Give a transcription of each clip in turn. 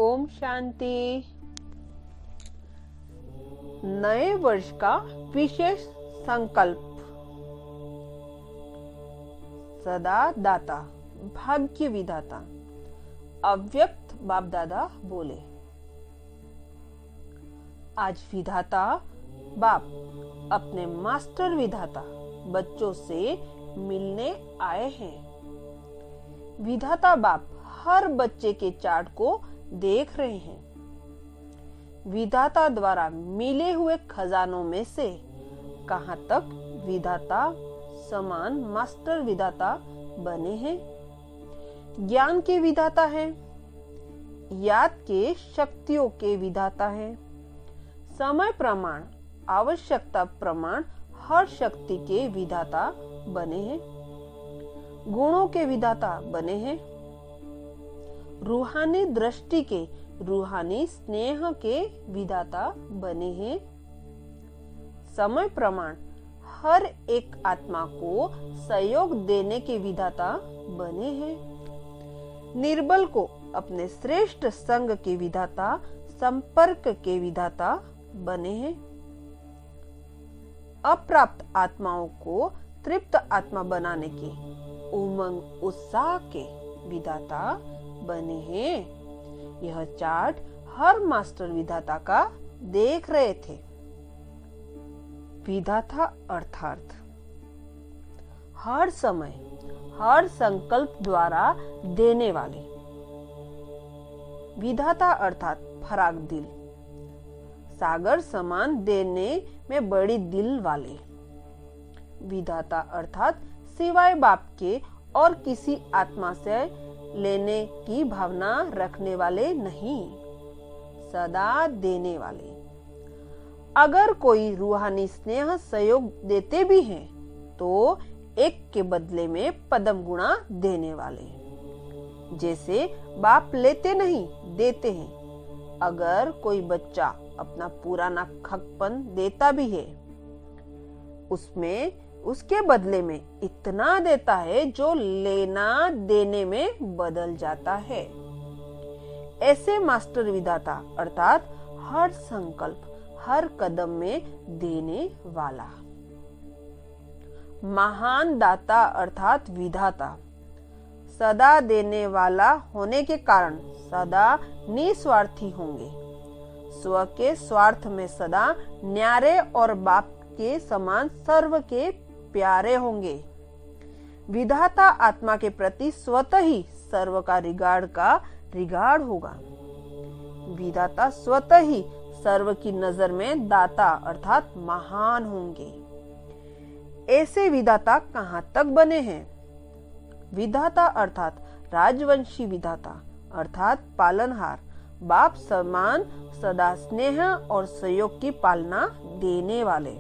ओम शांति। नए वर्ष का विशेष संकल्प। सदा दाता, भाग्य विधाता। अव्यक्त बाप दादा बोले। आज विधाता बाप अपने मास्टर विधाता बच्चों से मिलने आए हैं। विधाता बाप हर बच्चे के चार्ट को देख रहे हैं। विधाता द्वारा मिले हुए खजानों में से कहां तक विधाता समान मास्टर विधाता बने हैं। ज्ञान के विधाता हैं, याद के शक्तियों के विधाता हैं, समय प्रमाण आवश्यकता प्रमाण हर शक्ति के विधाता बने हैं, गुणों के विधाता बने हैं, रूहानी दृष्टि के रूहानी स्नेह के विधाता बने हैं, समय प्रमाण हर एक आत्मा को सहयोग देने के विधाता बने हैं, निर्बल को अपने श्रेष्ठ संग के विधाता संपर्क के विधाता बने हैं, अप्राप्त आत्माओं को तृप्त आत्मा बनाने के उमंग उत्साह के विधाता बने हैं। यह चार्ट हर मास्टर विधाता का देख रहे थे। विधाता अर्थात हर समय हर संकल्प द्वारा देने वाले। विधाता अर्थात फराक दिल, सागर समान देने में बड़ी दिल वाले। विधाता अर्थात सिवाय बाप के और किसी आत्मा से लेने की भावना रखने वाले नहीं, सदा देने वाले। अगर कोई रूहानी स्नेह सहयोग देते भी हैं तो एक के बदले में पदम गुणा देने वाले। जैसे बाप लेते नहीं देते हैं। अगर कोई बच्चा अपना पुराना खकपन देता भी है, उसमें उसके बदले में इतना देता है जो लेना देने में बदल जाता है। ऐसे मास्टर विधाता अर्थात हर संकल्प हर कदम में देने वाला। महान दाता अर्थात विधाता सदा देने वाला होने के कारण सदा निस्वार्थी होंगे। स्व के स्वार्थ में सदा न्यारे और बाप के समान सर्व के प्यारे होंगे। विधाता आत्मा के प्रति स्वतः ही सर्व का रिगार्ड होगा। विधाता स्वतः ही सर्व की नजर में दाता अर्थात महान होंगे। ऐसे विधाता कहां तक बने हैं? विधाता अर्थात राजवंशी विधाता अर्थात पालनहार, बाप समान सदा स्नेह और सहयोग की पालना देने वाले।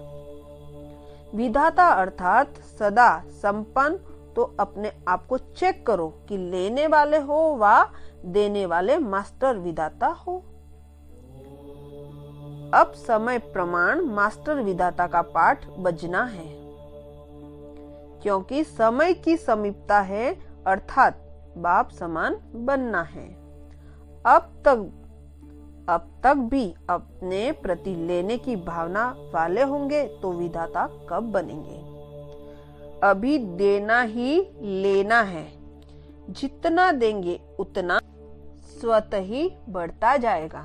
विधाता अर्थात सदा संपन्न। तो अपने आप को चेक करो कि लेने वाले हो व देने वाले मास्टर विधाता हो। अब समय प्रमाण मास्टर विधाता का पाठ बजना है, क्योंकि समय की समीपता है अर्थात बाप समान बनना है। अब तक भी अपने प्रति लेने की भावना वाले होंगे तो विधाता कब बनेंगे? अभी देना ही लेना है। जितना देंगे उतना स्वतः ही बढ़ता जाएगा।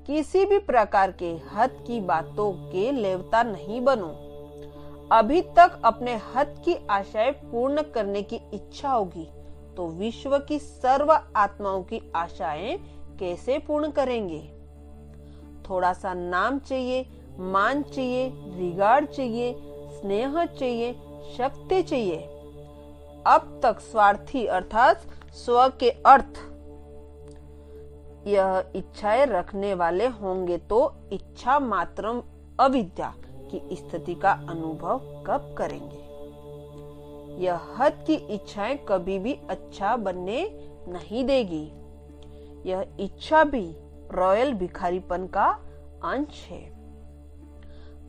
किसी भी प्रकार के हद की बातों के लेवता नहीं बनो। अभी तक अपने हद की आशाएं पूर्ण करने की इच्छा होगी तो विश्व की सर्व आत्माओं की आशाएं कैसे पूर्ण करेंगे? थोड़ा सा नाम चाहिए, मान चाहिए, रिगार्ड चाहिए, स्नेह चाहिए, शक्ति चाहिए। अब तक स्वार्थी अर्थात स्व के अर्थ यह इच्छाएं रखने वाले होंगे तो इच्छा मात्रम अविद्या की स्थिति का अनुभव कब करेंगे? यह हद की इच्छाएं कभी भी अच्छा बनने नहीं देगी। यह इच्छा भी रॉयल भिखारीपन का अंश है।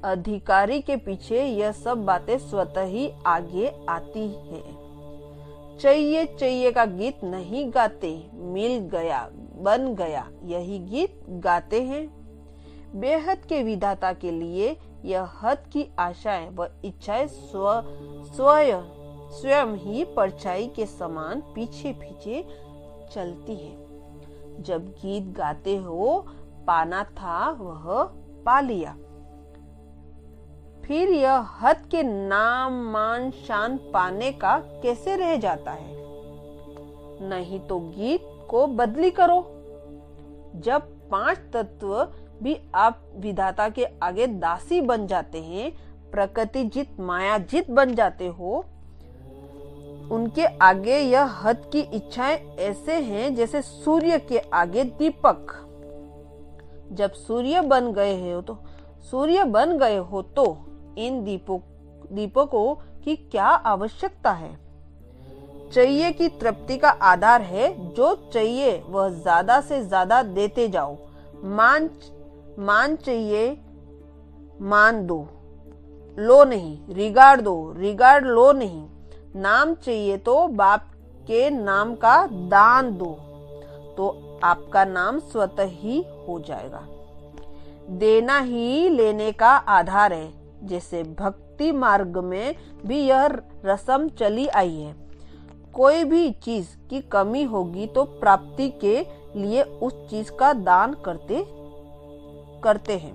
अधिकारी के पीछे यह सब बातें स्वतः ही आगे आती है। चाहिए चाहिए का गीत नहीं गाते, मिल गया बन गया, यही गीत गाते हैं। बेहद के विधाता के लिए यह हद की आशाएं व इच्छाएं स्वयं ही परछाई के समान पीछे पीछे चलती है। जब गीत गाते हो पाना था वह पा लिया, फिर यह हद के नाम मान शान पाने का कैसे रह जाता है। नहीं तो गीत को बदली करो। जब 5 तत्व भी आप विधाता के आगे दासी बन जाते हैं, प्रकृति जित माया जित बन जाते हो, उनके आगे यह हद की इच्छाएं ऐसे हैं जैसे सूर्य के आगे दीपक। जब सूर्य बन गए हो तो इन दीपकों की क्या आवश्यकता है। चाहिए की तृप्ति का आधार है, जो चाहिए वह ज्यादा से ज्यादा देते जाओ। मान चाहिए, मान दो, लो नहीं। रिगार्ड दो, रिगार्ड लो नहीं। नाम चाहिए तो बाप के नाम का दान दो, तो आपका नाम स्वतः ही हो जाएगा। देना ही लेने का आधार है। जैसे भक्ति मार्ग में भी यह रस्म चली आई है। कोई भी चीज की कमी होगी तो प्राप्ति के लिए उस चीज का दान करते हैं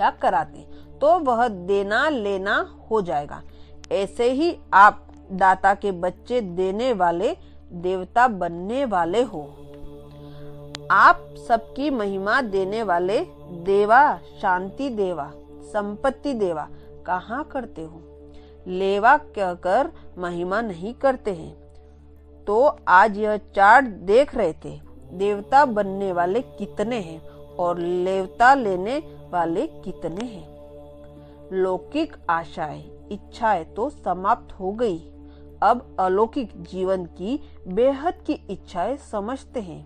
या कराते, तो वह देना लेना हो जाएगा। ऐसे ही आप दाता के बच्चे देने वाले देवता बनने वाले हो। आप सबकी महिमा देने वाले देवा, शांति देवा, संपत्ति देवा कहाँ करते हो। लेवा कहकर महिमा नहीं करते हैं। तो आज यह चार्ट देख रहे थे, देवता बनने वाले कितने हैं और लेवता लेने वाले कितने हैं। लौकिक आशाएं इच्छाएं तो समाप्त हो गई। अब अलौकिक जीवन की बेहद की इच्छाएं समझते हैं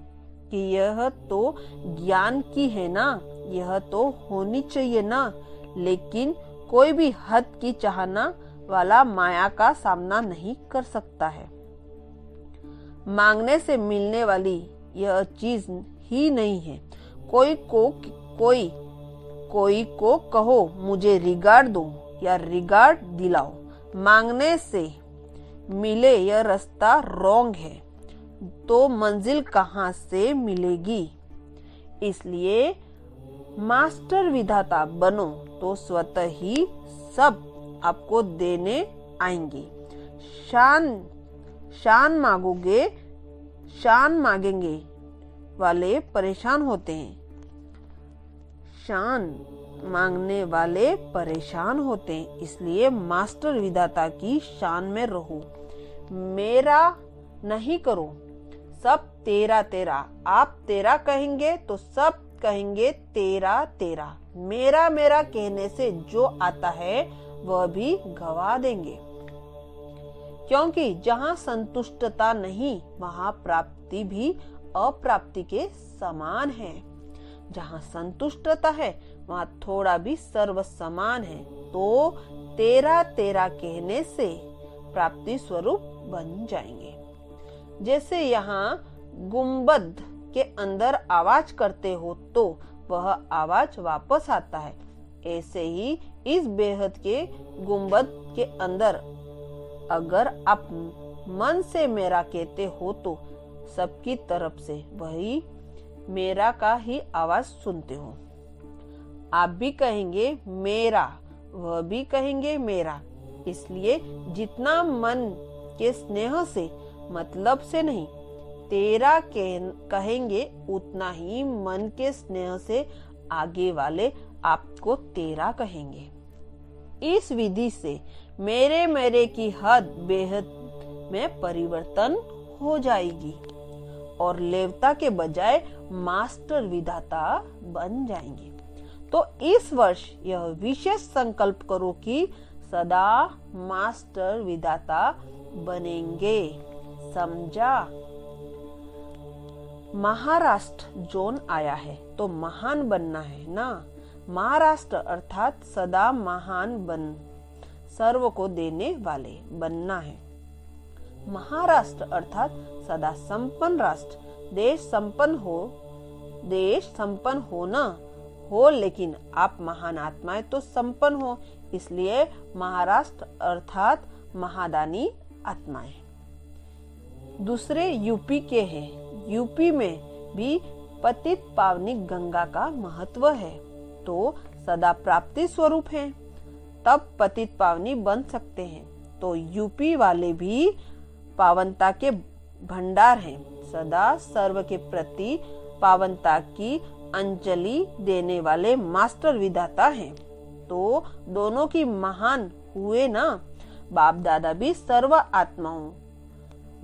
कि यह तो ज्ञान की है ना, यह तो होनी चाहिए ना। लेकिन कोई भी हद की चाहना वाला माया का सामना नहीं कर सकता है। मांगने से मिलने वाली यह चीज ही नहीं है। कोई को कहो मुझे रिगार्ड दो या रिगार्ड दिलाओ। मांगने से मिले यह रास्ता रॉन्ग है, तो मंजिल कहाँ से मिलेगी। इसलिए मास्टर विधाता बनो तो स्वतः ही सब आपको देने आएंगे। शान मांगेंगे वाले परेशान होते हैं। शान मांगने वाले परेशान होते हैं। इसलिए मास्टर विधाता की शान में रहो। मेरा नहीं करो, सब तेरा तेरा। आप तेरा कहेंगे तो सब कहेंगे तेरा तेरा। मेरा मेरा कहने से जो आता है वह भी गवा देंगे। क्योंकि जहाँ संतुष्टता नहीं, वहाँ प्राप्ति भी अप्राप्ति के समान है। जहाँ संतुष्टता है वहाँ थोड़ा भी सर्व समान है। तो तेरा तेरा कहने से प्राप्ति स्वरूप बन जाएंगे। जैसे यहाँ गुंबद के अंदर आवाज करते हो तो वह आवाज वापस आता है, ऐसे ही इस बेहद के गुंबद के अंदर अगर आप मन से मेरा कहते हो तो सबकी तरफ से वही मेरा का ही आवाज सुनते हो। आप भी कहेंगे मेरा, वह भी कहेंगे मेरा। इसलिए जितना मन के स्नेह से, मतलब से नहीं, तेरा कहेंगे, उतना ही मन के स्नेह से आगे वाले आपको तेरा कहेंगे। इस विधि से मेरे मेरे की हद बेहद में परिवर्तन हो जाएगी और लेवता के बजाय मास्टर विधाता बन जाएंगे। तो इस वर्ष यह विशेष संकल्प करो कि सदा मास्टर विधाता बनेंगे। समझा? महाराष्ट्र जोन आया है तो महान बनना है ना। महाराष्ट्र अर्थात सदा महान बन, सर्व को देने वाले बनना है। महाराष्ट्र अर्थात सदा संपन्न राष्ट्र, देश संपन्न हो न हो, लेकिन आप महान आत्माएं तो संपन्न हो, इसलिए महाराष्ट्र अर्थात महादानी आत्माएं। दूसरे यूपी के हैं। यूपी में भी पतित पावनी गंगा का महत्व है, तो सदा प्राप्ति स्वरूप हैं, तब पतित पावनी बन सकते हैं। तो यूपी वाले भी पावनता के भंडार हैं, सदा सर्व के प्रति पावनता की अंजलि देने वाले मास्टर विधाता हैं। तो दोनों की महान हुए ना। बाप दादा भी सर्व आत्माओं,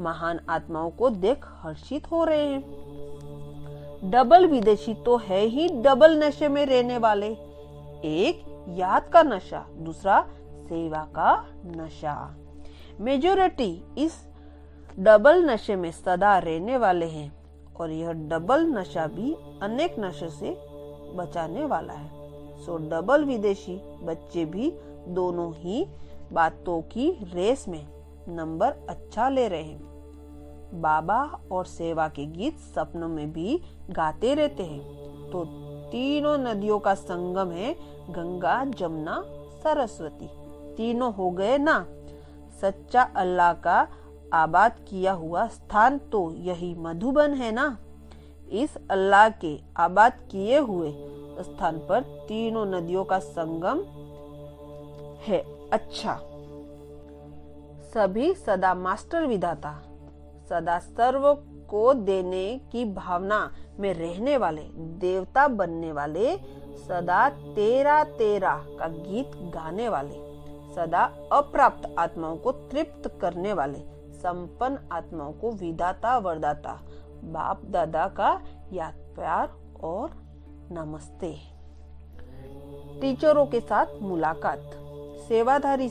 महान आत्माओं को देख हर्षित हो रहे हैं। डबल विदेशी तो है ही डबल नशे में रहने वाले, एक याद का नशा, दूसरा सेवा का नशा। मेजोरिटी इस डबल नशे में सदा रहने वाले हैं, और यह डबल नशा भी अनेक नशे से बचाने वाला है। सो डबल विदेशी बच्चे भी दोनों ही बातों की रेस में नंबर अच्छा ले रहे हैं। बाबा और सेवा के गीत सपनों में भी गाते रहते हैं। तो तीनों नदियों का संगम है गंगा, जमुना, सरस्वती। तीनों हो गए ना। सच्चा अल्लाह का आबाद किया हुआ स्थान तो यही मधुबन है ना। इस अल्लाह के आबाद किए हुए स्थान पर तीनों नदियों का संगम है। अच्छा, सभी सदा मास्टर विधाता, सदा सर्व को देने की भावना में रहने वाले, देवता बनने वाले, सदा तेरा तेरा का गीत गाने वाले, सदा अप्राप्त आत्माओं को तृप्त करने वाले, संपन्न आत्माओं को विधाता वरदाता बाप दादा का याद प्यार और नमस्ते। टीचरों के साथ मुलाकात। सेवाधारी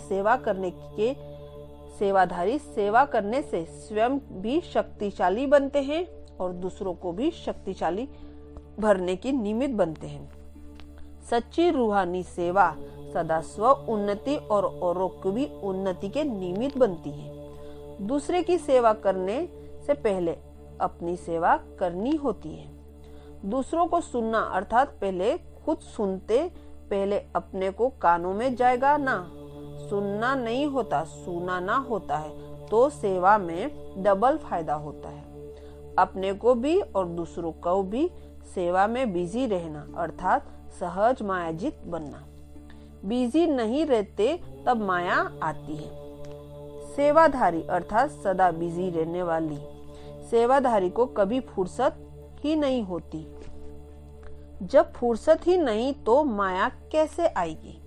सेवा करने से स्वयं भी शक्तिशाली बनते हैं और दूसरों को भी शक्तिशाली भरने की निमित्त बनते हैं। सच्ची रूहानी सेवा सदा स्व उन्नति और औरों की भी उन्नति के निमित्त बनती है। दूसरे की सेवा करने से पहले अपनी सेवा करनी होती है। दूसरों को सुनना अर्थात पहले खुद सुनते, पहले अपने को कानों में जाएगा ना। सुनना नहीं होता, सुनाना होता है, तो सेवा में डबल फायदा होता है। अपने को भी और दूसरों को भी सेवा में बिजी रहना अर्थात सहज मायाजित बनना। बिजी नहीं रहते तब माया आती है। सेवाधारी अर्थात सदा बिजी रहने वाली, सेवाधारी को कभी फुर्सत ही नहीं होती। जब फुर्सत ही नहीं तो माया कैसे आएगी।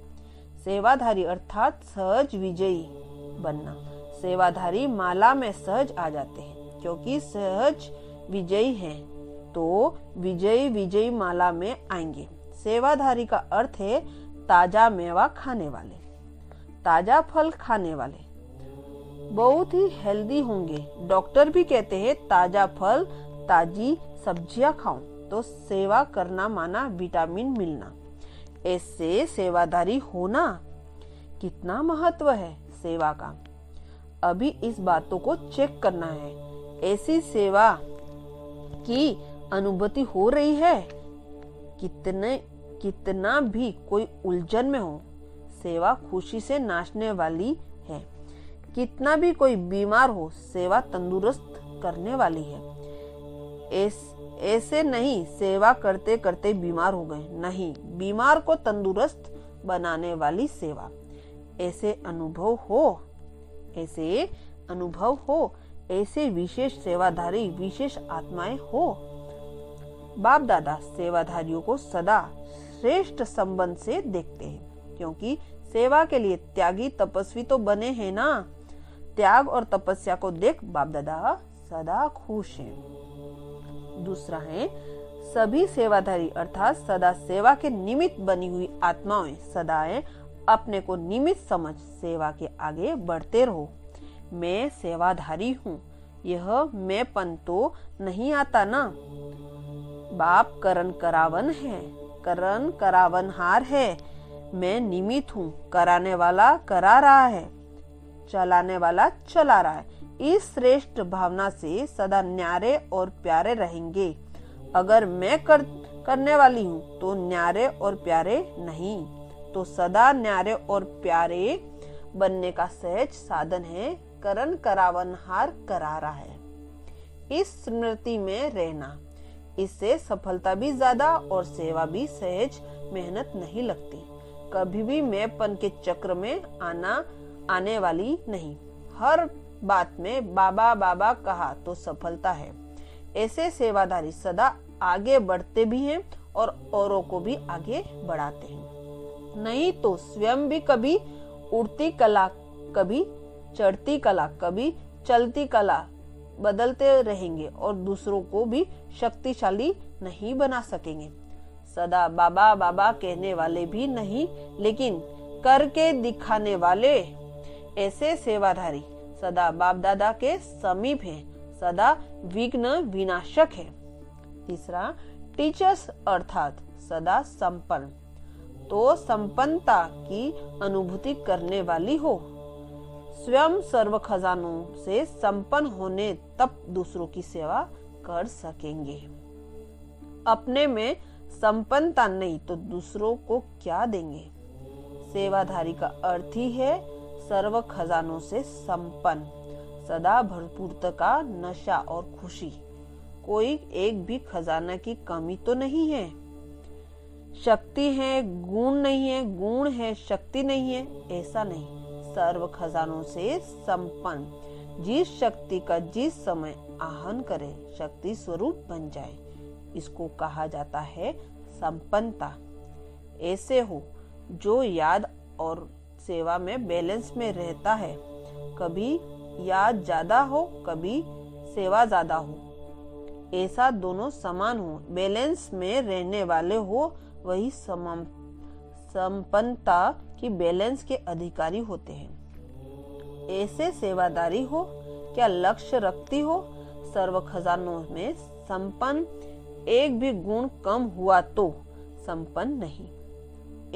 सेवाधारी अर्थात सहज विजयी बनना। सेवाधारी माला में सहज आ जाते हैं, क्योंकि सहज विजयी हैं तो विजयी माला में आएंगे। सेवाधारी का अर्थ है ताजा मेवा खाने वाले, ताजा फल खाने वाले, बहुत ही हेल्दी होंगे। डॉक्टर भी कहते हैं ताजा फल, ताजी सब्जियां खाओ, तो सेवा करना माना विटामिन मिलना। ऐसे सेवाधारी होना कितना महत्व है सेवा का। अभी इस बातों को चेक करना है। ऐसी सेवा की अनुभूति हो रही है। कितना भी कोई उलझन में हो, सेवा खुशी से नाचने वाली है। कितना भी कोई बीमार हो, सेवा तंदुरुस्त करने वाली है। ऐसे नहीं सेवा करते करते बीमार हो गए, नहीं, बीमार को तंदुरुस्त बनाने वाली सेवा। ऐसे अनुभव हो, ऐसे विशेष सेवाधारी, विशेष आत्माएं हो। बाप दादा सेवाधारियों को सदा श्रेष्ठ संबंध से देखते हैं, क्योंकि सेवा के लिए त्यागी तपस्वी तो बने हैं ना। त्याग और तपस्या को देख बाप दादा सदा खुश हैं। दूसरा है सभी सेवाधारी अर्थात सदा सेवा के निमित्त बनी हुई आत्माएं सदाएं अपने को निमित्त समझ सेवा के आगे बढ़ते रहो। मैं सेवाधारी हूँ, यह मैंपन तो नहीं आता ना। बाप करण करावन है, करण करावनहार है। मैं निमित्त हूँ, कराने वाला करा रहा है, चलाने वाला चला रहा है। इस श्रेष्ठ भावना से सदा न्यारे और प्यारे रहेंगे। अगर मैं करने वाली हूँ तो न्यारे और प्यारे नहीं, तो सदा न्यारे और प्यारे बनने का सहज साधन है करन करावन हार करारा है। इस स्मृति में रहना, इससे सफलता भी ज्यादा और सेवा भी सहज, मेहनत नहीं लगती। कभी भी मैंपन के चक्र में आने वाली नहीं। हर बात में बाबा बाबा कहा तो सफलता है। ऐसे सेवाधारी सदा आगे बढ़ते भी हैं और औरों को भी आगे बढ़ाते हैं। नहीं तो स्वयं भी कभी उड़ती कला, कभी चढ़ती कला, कभी चलती कला बदलते रहेंगे और दूसरों को भी शक्तिशाली नहीं बना सकेंगे। सदा बाबा बाबा कहने वाले भी नहीं, लेकिन करके दिखाने वाले ऐसे सेवाधारी सदा बाप दादा के समीप हैं, सदा विघ्न विनाशक है। तीसरा, टीचर्स अर्थात सदा संपन्न, तो संपन्नता की अनुभूति करने वाली हो। स्वयं सर्व खजानों से संपन्न होने तब दूसरों की सेवा कर सकेंगे। अपने में संपन्नता नहीं तो दूसरों को क्या देंगे। सेवाधारी का अर्थ ही है सर्व खजानों से संपन्न, सदा भरपूरता का नशा और खुशी। कोई एक भी खजाना की कमी तो नहीं है। शक्ति है, गुण नहीं है, गुण है, शक्ति नहीं है, ऐसा नहीं। सर्व खजानों से संपन्न, जिस शक्ति का जिस समय आहन करे शक्ति स्वरूप बन जाए, इसको कहा जाता है संपन्नता। ऐसे हो जो याद और सेवा में बैलेंस में रहता है। कभी याद ज्यादा हो, कभी सेवा ज्यादा हो, ऐसा दोनों समान हो, बैलेंस में रहने वाले हो, वही संपन्नता की बैलेंस के अधिकारी होते हैं। ऐसे सेवादारी हो, क्या लक्ष्य रखती हो सर्व खजानों में संपन्न, एक भी गुण कम हुआ तो संपन्न नहीं,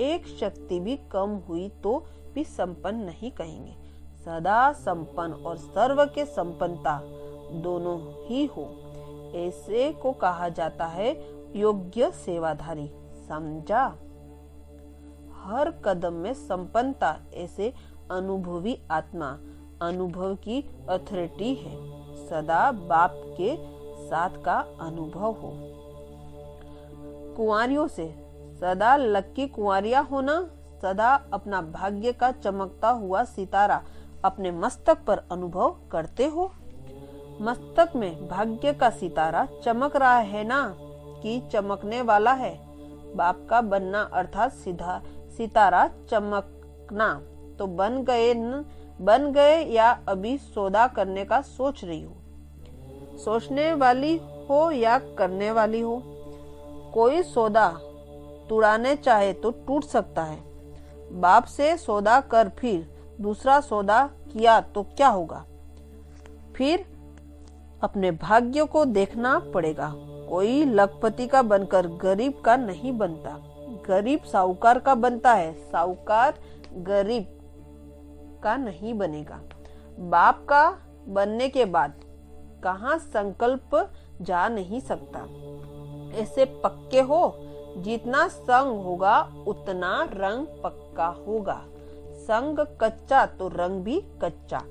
एक शक्ति भी कम हुई तो भी संपन्न नहीं कहेंगे। सदा संपन्न और सर्व के संपन्नता दोनों ही हो, ऐसे को कहा जाता है योग्य सेवाधारी। समझा? हर कदम में संपन्नता ऐसे अनुभवी आत्मा, अनुभव की अथॉरिटी है। सदा बाप के साथ का अनुभव हो। कुंवारियों से सदा लक्की कुंवारियां होना, सदा अपना भाग्य का चमकता हुआ सितारा अपने मस्तक पर अनुभव करते हो। मस्तक में भाग्य का सितारा चमक रहा है ना, कि चमकने वाला है। बाप का बनना अर्थात सीधा सितारा चमकना। तो बन गए या अभी सौदा करने का सोच रही हो? सोचने वाली हो या करने वाली हो? कोई सौदा तुड़ाने चाहे तो टूट सकता है। बाप से सौदा कर फिर दूसरा सौदा किया तो क्या होगा? फिर अपने भाग्य को देखना पड़ेगा। कोई लखपति का बनकर गरीब का नहीं बनता, गरीब साहूकार का बनता है, साहूकार गरीब का नहीं बनेगा। बाप का बनने के बाद कहाँ संकल्प जा नहीं सकता। ऐसे पक्के हो, जितना संग होगा उतना रंग पक्का होगा। संग कच्चा तो रंग भी कच्चा।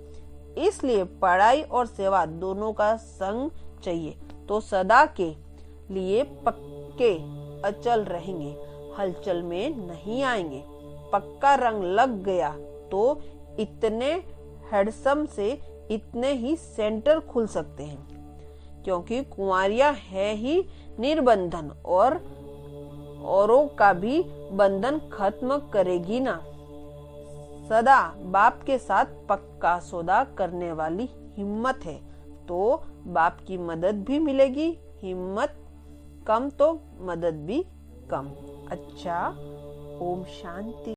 इसलिए पढ़ाई और सेवा दोनों का संग चाहिए, तो सदा के लिए पक्के अचल रहेंगे, हलचल में नहीं आएंगे। पक्का रंग लग गया तो इतने हेडसम से इतने ही सेंटर खुल सकते हैं, क्योंकि कुंवारियां है ही निर्बंधन और औरों का भी बंधन खत्म करेगी ना। सदा बाप के साथ पक्का सौदा करने वाली हिम्मत है तो बाप की मदद भी मिलेगी। हिम्मत कम तो मदद भी कम। अच्छा, ओम शांति।